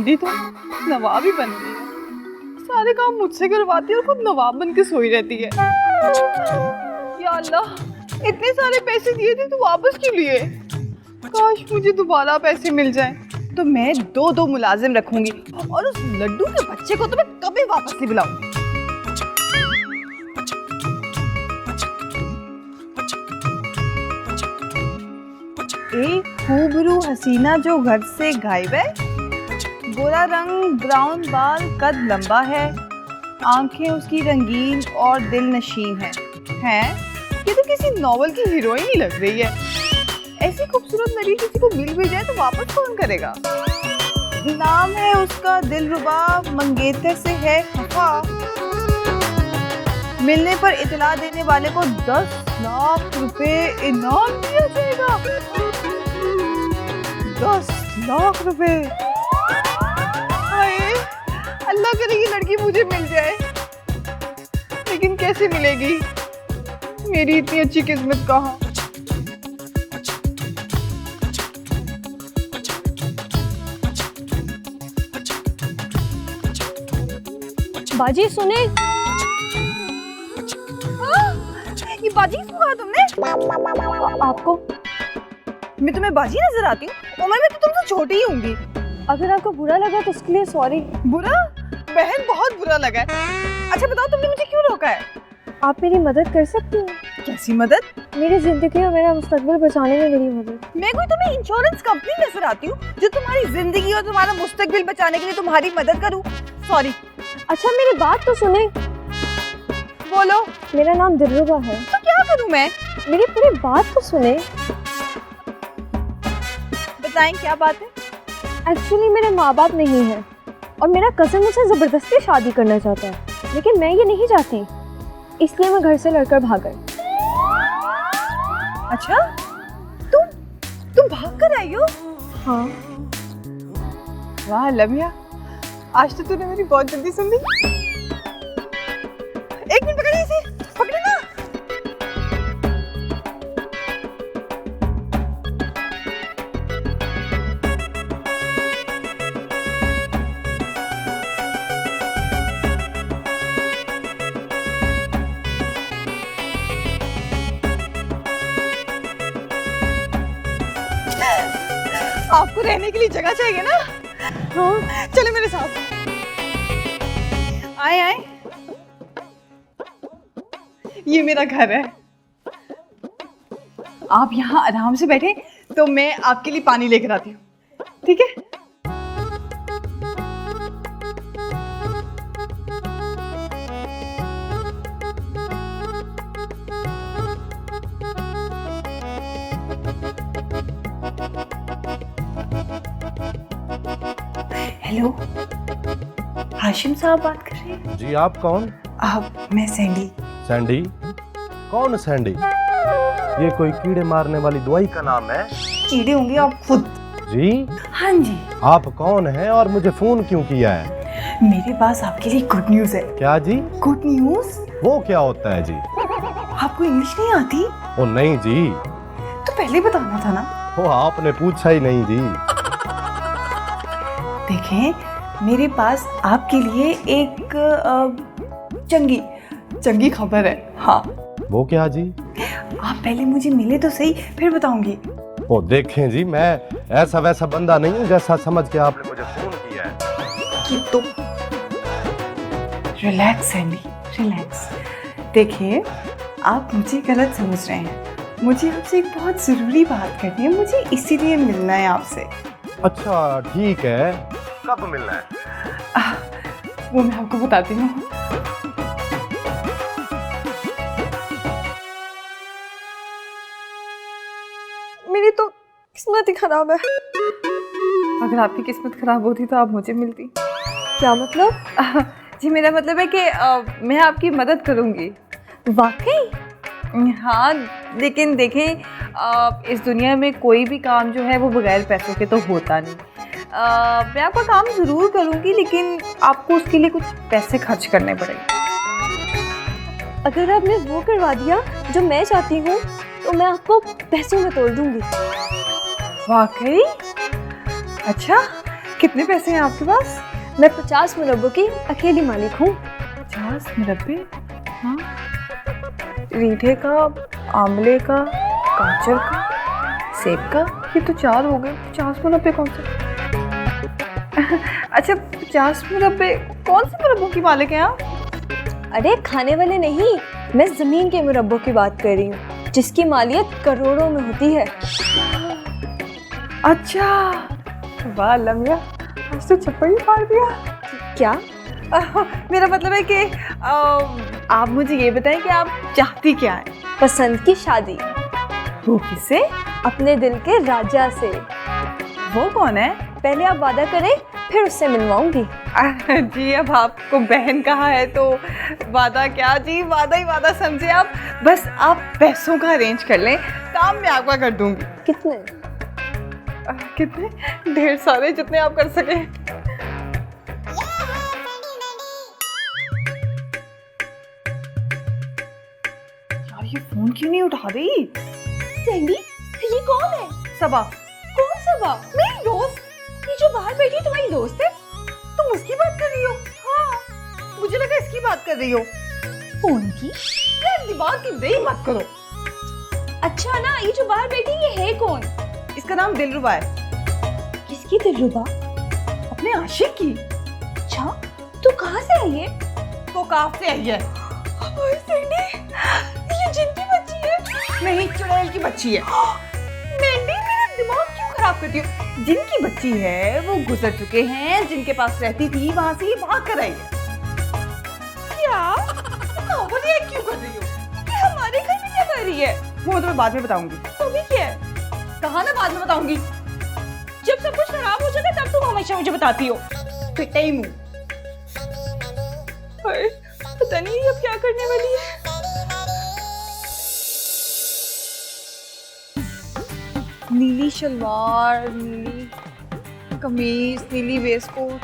बेटी तो नवाब ही बन गई है। सारे काम मुझसे करवाती है और खुद नवाब बन के सोई रहती है। या अल्लाह, इतने सारे पैसे दिए थे तो वापस क्यों लिए? काश मुझे दोबारा पैसे मिल जाएं तो मैं दो मुलाजिम रखूंगी और उस लड्डू के बच्चे को तो मैं कभी वापस नहीं बुलाऊंगी। एक खूबरू हसीना जो घर से गायब है, गोरा रंग, ब्राउन बाल, कद लंबा है, आंखें उसकी रंगीन और दिल नशीन है। ये तो किसी नॉवल की हीरोइन ही लग रही है। ऐसी खूबसूरत लड़की किसी को मिल भी जाए तो वापस कौन करेगा? नाम है उसका दिलरुबा, मंगेतर से है खफा। मिलने पर इतला देने वाले को 10 लाख रुपए इनाम दिया जाएगा। 10 लाख रुपए! हाय, अल्लाह करे ये लड़की मुझे मिल जाए, लेकिन कैसे मिलेगी? मेरी इतनी अच्छी किस्मत कहाँ? बाजी सुने, ये बाजी क्यों कहा तुमने? आपको मैं तुम्हें बाजी नजर आती हूँ? उम्र में तो तुमसे छोटी ही होंगी। अगर आपको बुरा लगा तो उसके लिए सॉरी। बुरा? बहन, बहुत बुरा लगा है। अच्छा बताओ, तुमने मुझे क्यों रोका है? आप मेरी मदद कर सकती हैं? कैसी मदद? मेरी जिंदगी और मेरा मुस्तकबिल बचाने में मेरी मदद। मैं कोई तुम्हें इंश्योरेंस कंपनी नजर आती हूँ जो तुम्हारी जिंदगी और तुम्हारा मुस्तकबिल बचाने के लिए तुम्हारी मदद करूँ? सॉरी। अच्छा मेरी बात तो सुने। बोलो। मेरा नाम दिलरुबा है। तो क्या करूँ मैं? मेरी पूरी बात तो सुने। बताएं क्या बात है? एक्चुअली मेरे माँ बाप नहीं है और मेरा कज़न मुझसे ज़बरदस्ती शादी करना चाहता है, लेकिन मैं ये नहीं चाहती, इसलिए मैं घर से लड़कर भाग गई। अच्छा, तुम भाग कर आई हो? हाँ। वाह लम्या, आज तो तूने मेरी बहुत जल्दी सुन ली। एक मिनट, पकड़िए इसे, पकड़े ना। आपको रहने के लिए जगह चाहिए ना? हाँ। चलो मेरे साथ। आए। ये मेरा घर है। आप यहाँ आराम से बैठे तो मैं आपके लिए पानी लेकर आती हूँ, ठीक है? हेलो, हाशिम साहब बात कर रहे हैं? जी, आप कौन? मैं सैंडी। सैंडी? कौन सैंडी? ये कोई कीड़े मारने वाली दवाई का नाम है? कीड़े होंगे आप खुद। जी? हाँ जी। आप कौन हैं और मुझे फोन क्यों किया है? मेरे पास आपके लिए गुड न्यूज है। क्या जी? Good news? वो क्या होता है जी? आपको इंग्लिश नहीं आती? ओ नहीं जी। तो पहले बताना था ना। वो आपने पूछा ही नहीं जी। देखें, मेरे पास आपके लिए एक चंगी खबर है। हाँ। वो क्या जी? आप पहले मुझे मिले तो सही, फिर बताऊंगी। ओ देखें जी, मैं ऐसा वैसा बंदा नहीं हूँ जैसा समझ के आपने मुझे फोन किया है। कि तो रिलैक्स सैंडी, रिलैक्स। देखिए, आप मुझे गलत समझ रहे हैं। मुझे आपसे एक बहुत ज़रूरी बात करनी है, मुझे इसीलिए मिलना है आपसे। अच्छा ठीक है, कब मिलना है? वो मैं आपको बताती हूँ। मेरी तो किस्मत ही खराब है। अगर आपकी किस्मत खराब होती तो आप मुझे मिलती। क्या मतलब? जी मेरा मतलब है कि मैं आपकी मदद करूँगी। वाकई? हाँ, लेकिन देखें, इस दुनिया में कोई भी काम जो है वो बगैर पैसों के तो होता नहीं। मैं आपका काम ज़रूर करूँगी, लेकिन आपको उसके लिए कुछ पैसे खर्च करने पड़ेंगे। अगर आपने वो करवा दिया जो मैं चाहती हूँ तो मैं आपको पैसों में तोड़ दूँगी। वाकई? अच्छा, कितने पैसे हैं आपके पास? मैं 50 मुरब्बों की अकेली मालिक हूँ। 50 मुरब्बे? हाँ, रीठे का, आंवले का, गाजर का, सेब का, ये तो 4 हो गए। 50 मुरब्बे कौन से? अच्छा, 50 मुरब्बे, कौन से मुरब्बों की मालिक हैं आप? अरे खाने वाले नहीं, मैं ज़मीन के मुरब्बों की बात कर रही हूँ, जिसकी मालियत करोड़ों में होती है। अच्छा, वाह लम्या, आज तो चप्पल ही फाड़ दिया। क्या? मेरा मतलब है कि आप मुझे ये बताएं कि आप चाहती क्या है? पसंद की शादी। वो किससे? अपने दिल के राजा से। वो कौन है? पहले आप वादा करें, फिर उससे मिलवाऊंगी। जी, अब आपको बहन कहा है तो वादा क्या जी, वादा ही वादा समझे आप। बस आप पैसों का अरेंज कर लें, काम मैं आपका कर दूंगी। कितने? कितने? ढेर सारे, जितने आप कर सके। यार ये फोन क्यों नहीं उठा रही? सैंडी, ये कौन है? सबा। कौन सबा? मेरी दोस्त। ये जो बाहर बैठी तुम्हारी दोस्त है? तुम उसकी बात कर रही हो? हाँ, मुझे लगा इसकी बात कर रही हो। कौन की? यार दिमाग की दही मत करो। अच्छा ना, ये जो बाहर बैठी है, ये है कौन? इसका नाम दिलरुबा है। किसकी दिलरुबा? अपने आशिक की। अच्छा, तो कहाँ से आई है? तो काफ से आई है। सैंडी, ये जिन की बच्ची है? नहीं, चुड़ैल की बच्ची है। मैंडी, मेरा दिमाग क्यों खराब करती हो? जिनकी बच्ची है वो गुजर चुके हैं, जिनके पास रहती थी वहां से ही भाग कर आई है। क्या? ये क्यों कर रही हो? ये हमारे घर में क्या कर रही है? वो मैं तुम्हें बाद में बताऊंगी। तो भी क्या है? कहा ना बाद में बताऊंगी। जब सब कुछ खराब हो जाता है तब तुम हमेशा मुझे बताती हो। पिटा ही मुंह। पता नहीं अब क्या करने वाली है। नीली शलवार, नीली कमीज, नीली वेस्टकोट।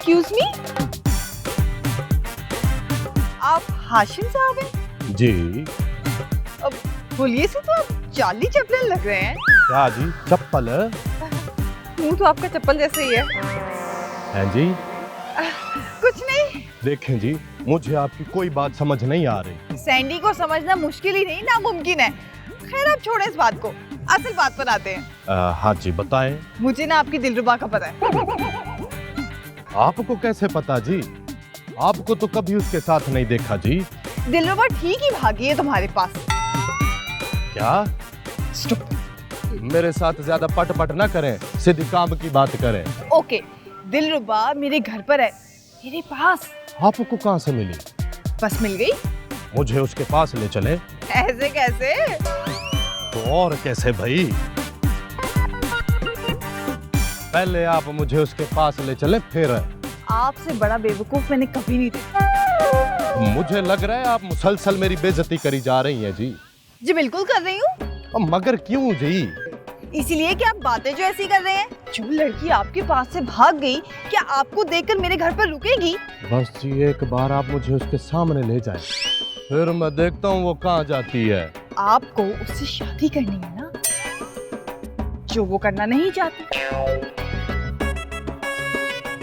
एक्सक्यूज मी, आप हाशिम साहब हैं? जी। अब बोलिए से तो आप जाली चप्पल लग रहे हैं। क्या जी, चप्पल? मुंह तो आपका चप्पल जैसे ही है। हैं जी? कुछ नहीं। देखें जी, मुझे आपकी कोई बात समझ नहीं आ रही। सैंडी को समझना मुश्किल ही नहीं, नामुमकिन है। खैर आप छोड़े इस बात को, असल बात पर आते हैं। हाँ जी, बताएं। मुझे ना आपकी दिलरुबा का पता है। आपको कैसे पता जी? आपको तो कभी उसके साथ नहीं देखा जी। दिलरुबा ठीक ही भागी है तुम्हारे पास। क्या? मेरे साथ ज्यादा पट पट ना करें, सीधी काम की बात करें। ओके, दिलरुबा मेरे घर पर है, मेरे पास। आपको कहाँ से मिली? बस मिल गई। मुझे उसके पास ले चले। ऐसे कैसे? तो और कैसे भाई? पहले आप मुझे उसके पास ले चले, फिर। आपसे बड़ा बेवकूफ मैंने कभी नहीं देखा। मुझे लग रहा है आप मुसलसल मेरी बेइज्जती करी जा रही हैं जी। जी बिल्कुल कर रही हूँ। मगर क्यों जी? इसीलिए कि आप बातें जो ऐसी कर रहे हैं। जो लड़की आपके पास से भाग गई, क्या आपको देखकर मेरे घर पर रुकेगी? बस जी एक बार आप मुझे उसके सामने ले जाएं, फिर मैं देखता हूँ वो कहाँ जाती है। आपको उससे शादी करनी है ना, जो वो करना नहीं चाहती।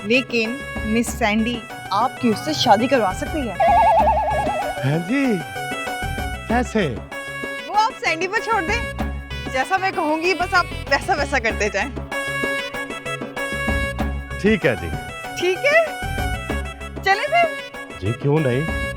लेकिन मिस सैंडी आपकी उससे शादी करवा सकती है। हैं जी? कैसे? वो आप सैंडी पर छोड़ दें, जैसा मैं कहूंगी बस आप वैसा वैसा करते जाएं। ठीक है जी। ठीक है, चले फिर। जी क्यों नहीं।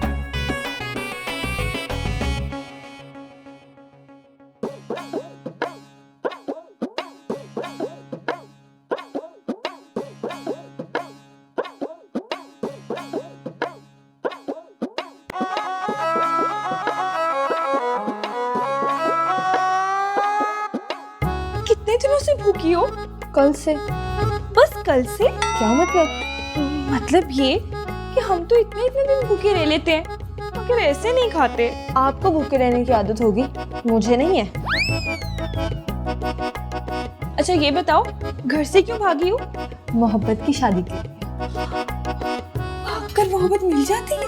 कितने दिनों से भूखी हो? कल से। बस कल से? क्या मतलब? मतलब ये कि हम तो इतने इतने दिन भूखे रह लेते हैं, मगर ऐसे नहीं खाते। आपको भूखे रहने की आदत होगी, मुझे नहीं है। अच्छा ये बताओ, घर से क्यों भागी हो? मोहब्बत की शादी के लिए। भागकर मोहब्बत मिल जाती है?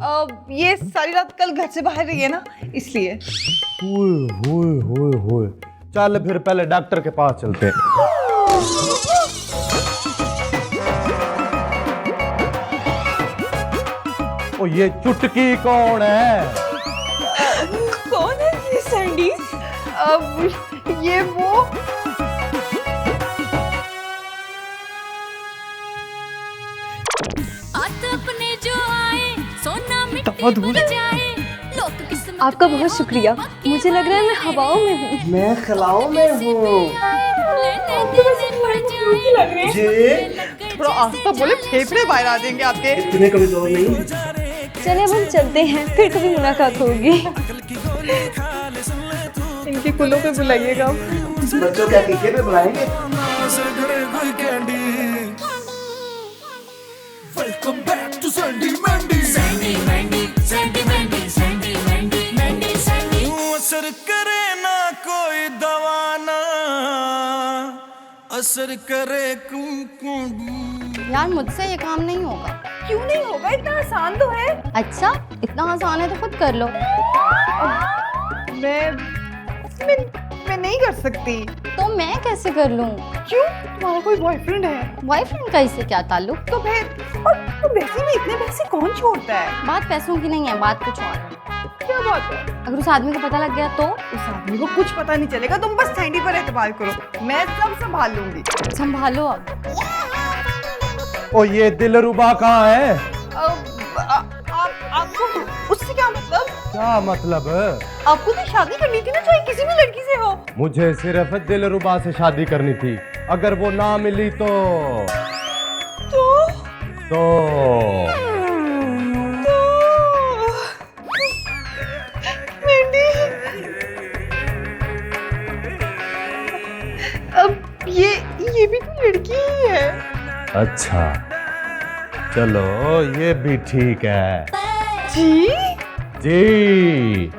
ये सारी रात कल घर से बाहर रही है ना, इसलिए। होए चल फिर पहले डॉक्टर के पास चलते हैं। ओ ये चुटकी कौन है? कौन है ये सैंडी? अब ये वो अपने जो आए सोना दफा दूर। आपका बहुत शुक्रिया। मुझे लग रहा है मैं हवाओं में हूँ। मैं खलाओं में हूँ जी। थोड़ा आस्था बोले, फेफड़े बाहर आ जाएंगे आपके। तुम्हें कभी दौड़ नहीं? चले अब हम चलते हैं, फिर कभी मुलाकात होगी। इनके कुलों पे बुलाइएगा। बच्चों क्या टीके पे बुलाएंगे? Welcome back to Sandy Mandy. Sandy Mandy, Sandy Mandy, Sandy Mandy, Mandy Sandy. असर करे ना कोई दवा ना, असर करे कुमकुम। यार मुझसे ये काम नहीं होगा। क्यों नहीं होगा? इतना आसान तो है। अच्छा इतना आसान है तो खुद कर लो। मैं नहीं कर सकती। तो मैं कैसे कर लूँ? क्यों? तुम्हारा कोई बॉयफ्रेंड है? बॉयफ्रेंड का इससे क्या ताल्लुक? तो फिर और तो वैसे भी इतने पैसे कौन छोड़ता है? बात पैसों की नहीं है, बात कुछ और है। क्या बात है? अगर उस आदमी को पता लग गया तो? उस आदमी को कुछ पता नहीं चलेगा, तुम बस सैंडी पर एतबार करो, मैं सब संभाल लूंगी। संभालो अब। ओ ये दिलरुबा कहाँ है? आपको उससे क्या मतलब? क्या मतलब? आपको तो शादी करनी थी ना, चाहे किसी भी लड़की से हो। मुझे सिर्फ दिलरुबा से शादी करनी थी। अगर वो ना मिली तो मैंडी, अब ये भी तो लड़की ही है। अच्छा चलो ये भी ठीक है। जी जी